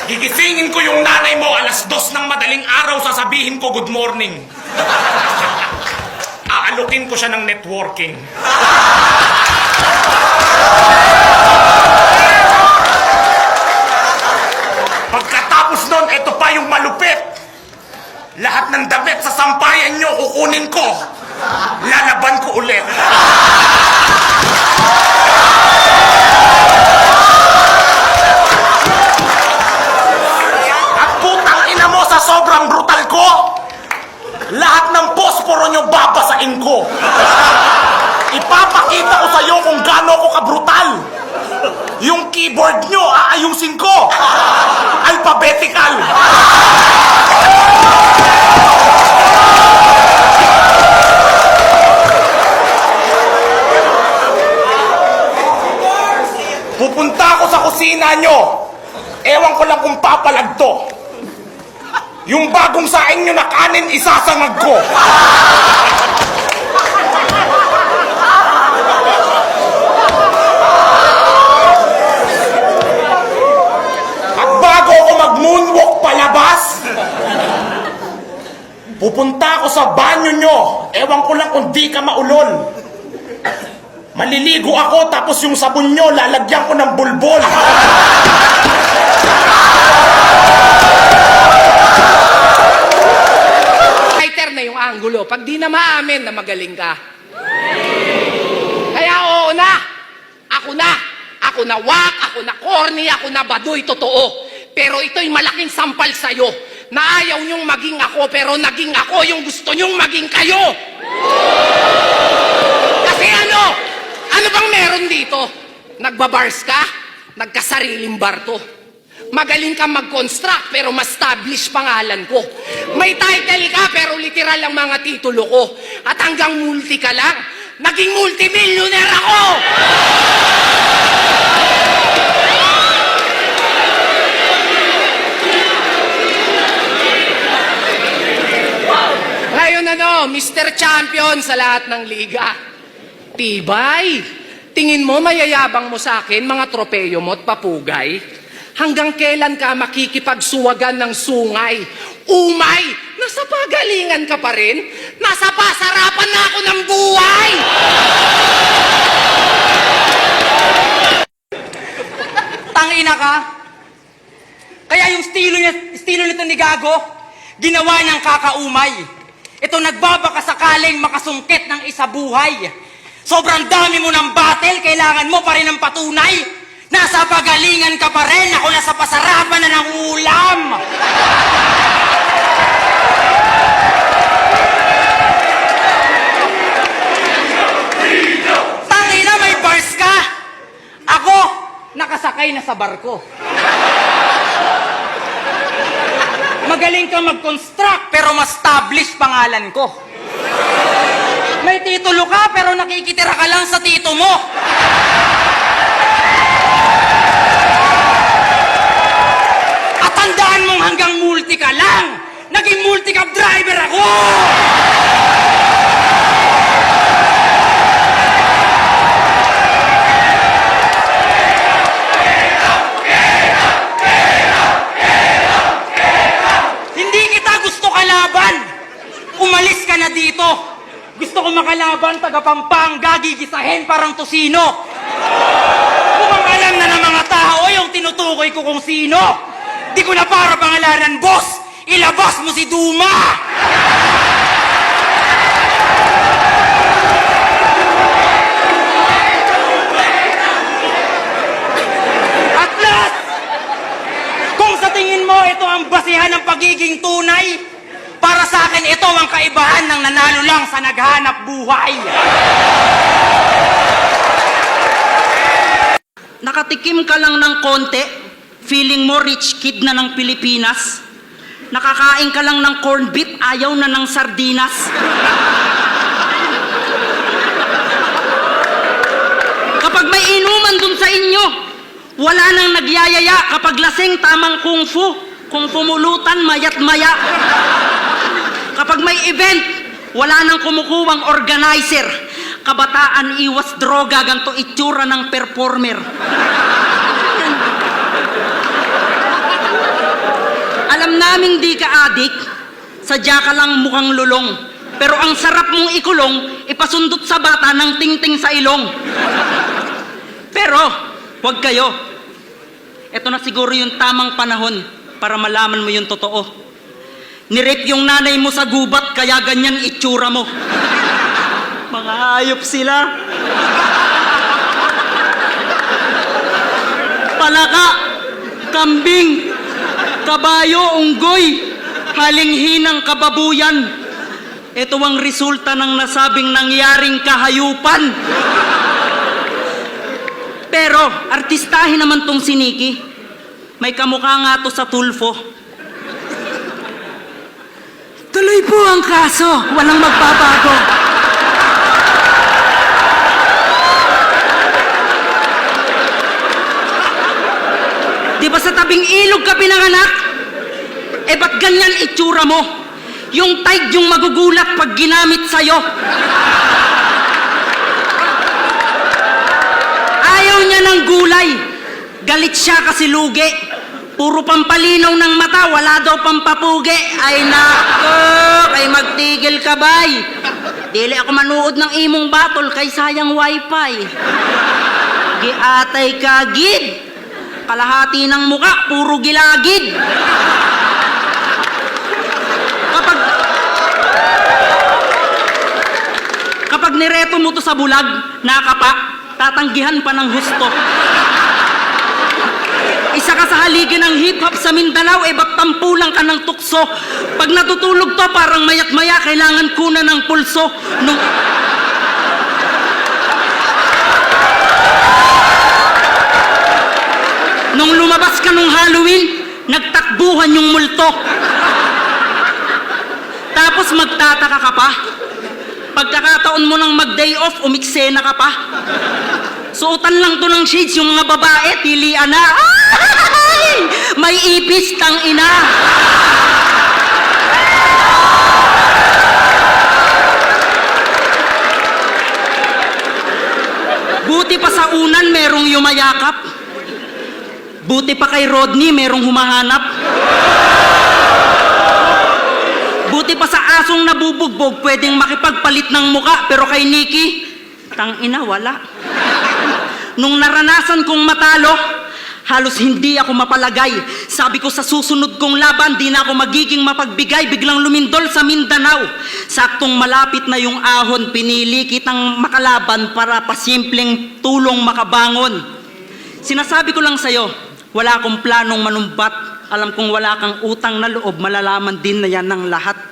Gigisingin ko yung nanay mo 2:00 ng madaling araw, sasabihin ko good morning. Aalukin ko siya ng networking. Pagkatapos nun, ito pa yung malupit. Lahat ng damit sa sampayan nyo, kukunin ko. Lalaban ko ulit. At putang ina mo, sa sobrang brutal ko, lahat ng posporo nyo babasain ko. Ipapakita ko sa'yo kung gaano ko kabrutal. Yung keyboard nyo, aayusin ko. Alphabetical. Pupunta ako sa kusina nyo. Ewan ko lang kung papalag to. Yung bagong saing nyo na kanin, isasangag ko. At bago ako mag-moonwalk palabas, pupunta ako sa banyo nyo. Ewan ko lang kung di ka maulol. Maliligo ako, tapos yung sabon nyo, lalagyan ko ng bulbol. Fighter na yung angulo. Pag di na maamin na magaling ka. Kaya oo na. Ako na. Ako na wak, ako na corny, ako na baduy, totoo. Pero ito'y malaking sampal sa'yo. Na ayaw nyong maging ako, pero naging ako yung gusto nyong maging kayo. Kasi ano? Ano bang meron dito? Nagbabars ka? Nagkasariling bar to. Magaling ka mag-construct pero ma-establish pangalan ko. May title ka pero literal ang mga titulo ko. At hanggang multi ka lang, naging multimillionaire ako! Ngayon Mr. Champion sa lahat ng liga. Tibay! Tingin mo mayayabang mo sa akin mga tropeyo mo at papugay? Hanggang kailan ka makikipagsuwagan ng sungay? Umay! Nasa pagalingan ka pa rin? Nasa pasarapan na ako ng buhay! Tangina ka! Kaya yung estilo nito ni Gago, ginawa niyang kakaumay. Ito nagbabaka sakaling makasungkit ng isa buhay. Sobrang dami mo ng battle, kailangan mo pa rin ng patunay. Nasa pagalingan ka pa rin, ako nasa pasarapan na ng ulam. Tangina, may bars ka. Ako, nakasakay na sa barko. Magaling ka mag-construct, pero ma-establish pangalan ko. May titulo ka, pero nakikitira ka lang sa tito mo. At tandaan mong hanggang multi ka lang. Naging multi-cab driver ako! Hindi kita gusto kalaban. Umalis ka na dito. Gusto ko makalaban, taga Pampanga, gigisahin parang tosino. Mukhang alam na ng mga tao yung tinutukoy ko kung sino. Di ko na para pangalanan, boss. Ilabas mo si Duma! At last, kung sa tingin mo ito ang basihan ng pagiging tunay, para sa akin, ito ang kaibahan ng nanalo lang sa naghanap buhay. Nakatikim ka lang ng konti, feeling mo rich kid na ng Pilipinas. Nakakain ka lang ng corned beef, ayaw na ng sardinas. Kapag may inuman dun sa inyo, wala nang nagyayaya. Kapag lasing, tamang kung fu. Kung pumulutan, mayat maya. Kapag may event, wala nang kumukuwang organizer. Kabataan, iwas droga, ganito itsura ng performer. Alam naming di ka adik, sadya ka lang mukhang lulong. Pero ang sarap mong ikulong, ipasundot sa bata ng tingting sa ilong. Pero, huwag kayo. Ito na siguro yung tamang panahon para malaman mo yung totoo. Nirip yung nanay mo sa gubat, kaya ganyan itsura mo. Mga hayop sila. Palaka, kambing, kabayo, unggoy, halinghinang kababuyan. Ito ang resulta ng nasabing nangyaring kahayupan. Pero, artistahin naman tong si Nikki. May kamukha nga to sa Tulfo. Tuloy po ang kaso, walang magbabago. Di ba sa tabing ilog ka pinanganak? Eh ba't ganyan itsura mo? Yung tight yung magugulat pag ginamit sa'yo. Ayaw niya ng gulay. Galit siya kasi lugi. Puro pampalinaw ng mata, wala daw pampapugi. Ay nako, kay magtigil ka bay. Dili ako manuod ng imong batol kay sayang wifi. Giatay ka gid. Kalahati ng muka, puro gilagid. Kapag nireto mo to sa bulag, nakapa, tatanggihan pa ng husto. Isa ka sa haligi ng hip-hop sa Mindanao, ba't tampulang ka ng tukso? Pag natutulog to, parang mayat-maya, kailangan kuna ng pulso. Nung lumabas ka nung Halloween, nagtakbuhan yung multo. Tapos magtataka ka pa. Pagkakataon mo nang mag-day off, umiksena ka pa. Suotan lang to ng shades yung mga babae, tilian na. Ay! May ipis tang ina. Buti pa sa unan, merong yumayakap. Buti pa kay Rodney, merong humahanap. Buti pa sa asong nabubugbog, pwedeng makipagpalit ng muka, pero kay Nikki, tangina, wala. Nung naranasan kong matalo, halos hindi ako mapalagay. Sabi ko sa susunod kong laban, di na ako magiging mapagbigay, biglang lumindol sa Mindanao. Saktong malapit na yung ahon, pinili kitang makalaban para pasimpleng tulong makabangon. Sinasabi ko lang sa'yo, wala akong planong manumbat. Alam kong wala kang utang na loob, malalaman din na yan ng lahat.